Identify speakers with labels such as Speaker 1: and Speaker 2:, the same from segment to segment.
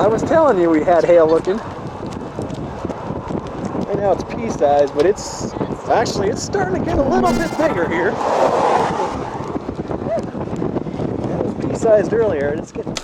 Speaker 1: was telling you we had hail looking. Right now it's pea-sized, but it's starting to get a little bit bigger here. It was pea-sized earlier, and it's getting...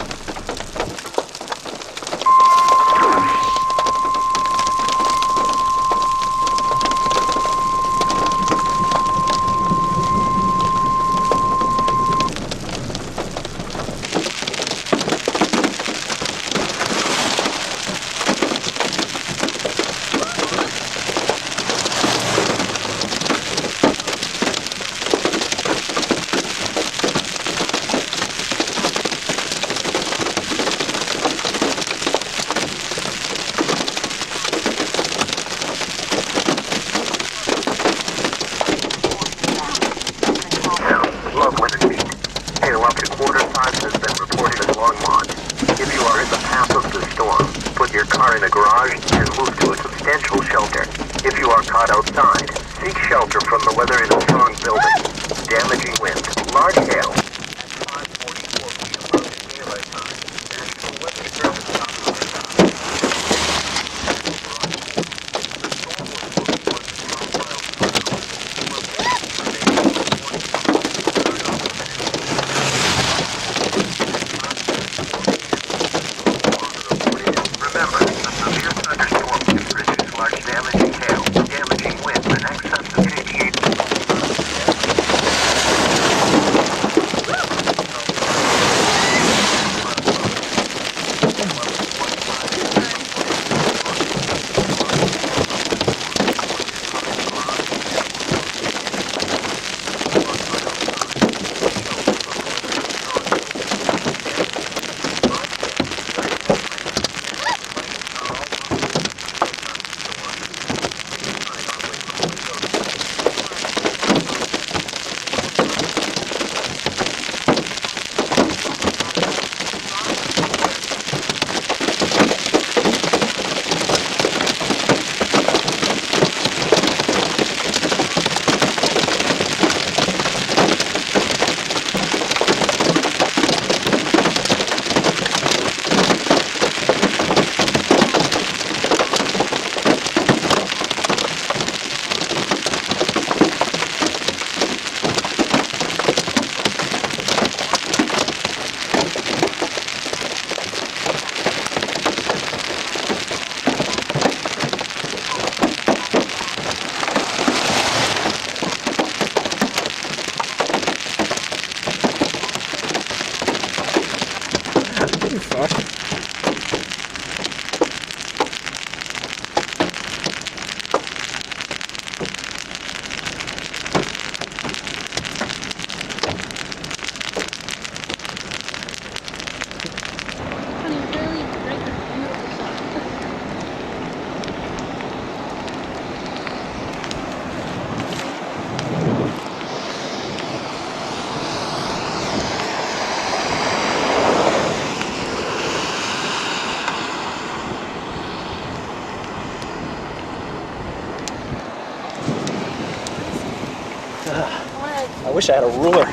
Speaker 1: I wish I had a ruler.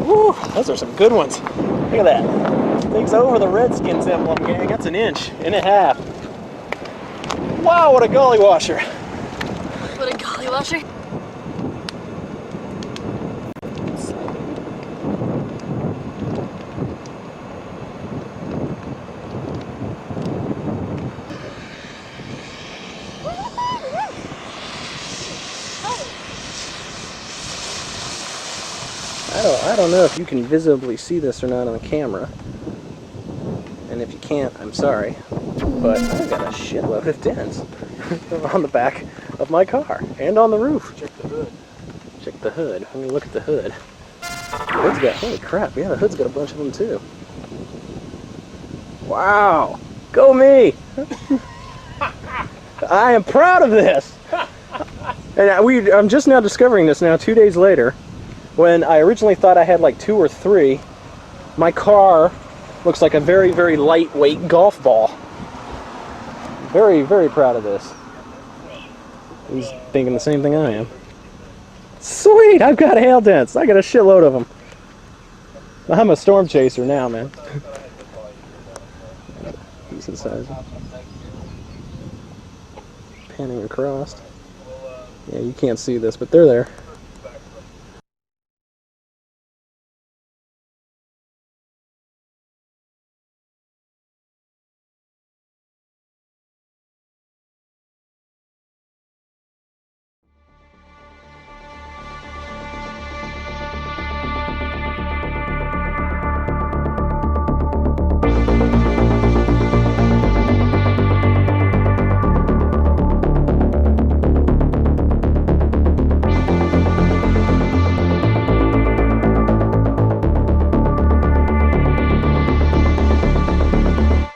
Speaker 1: Woo, those are some good ones. Look at that. Thing's over the Redskins emblem, gang. That's 1.5 inches. Wow, what a gully washer.
Speaker 2: What a gully washer.
Speaker 1: I don't know if you can visibly see this or not on the camera. And if you can't, I'm sorry. But I've got a shitload of dents on the back of my car and on the roof.
Speaker 3: Check the hood.
Speaker 1: Check the hood. Let me look at the hood. The hood's got, holy crap, yeah, the hood's got a bunch of them too. Wow! Go me! I am proud of this! And I'm just now discovering this now 2 days later. When I originally thought I had like 2 or 3, my car looks like a very, very lightweight golf ball. Very, very proud of this. He's thinking the same thing I am. Sweet! I've got hail dents. I got a shitload of them. I'm a storm chaser now, man. decent size. Panning across. Yeah, you can't see this, but they're there.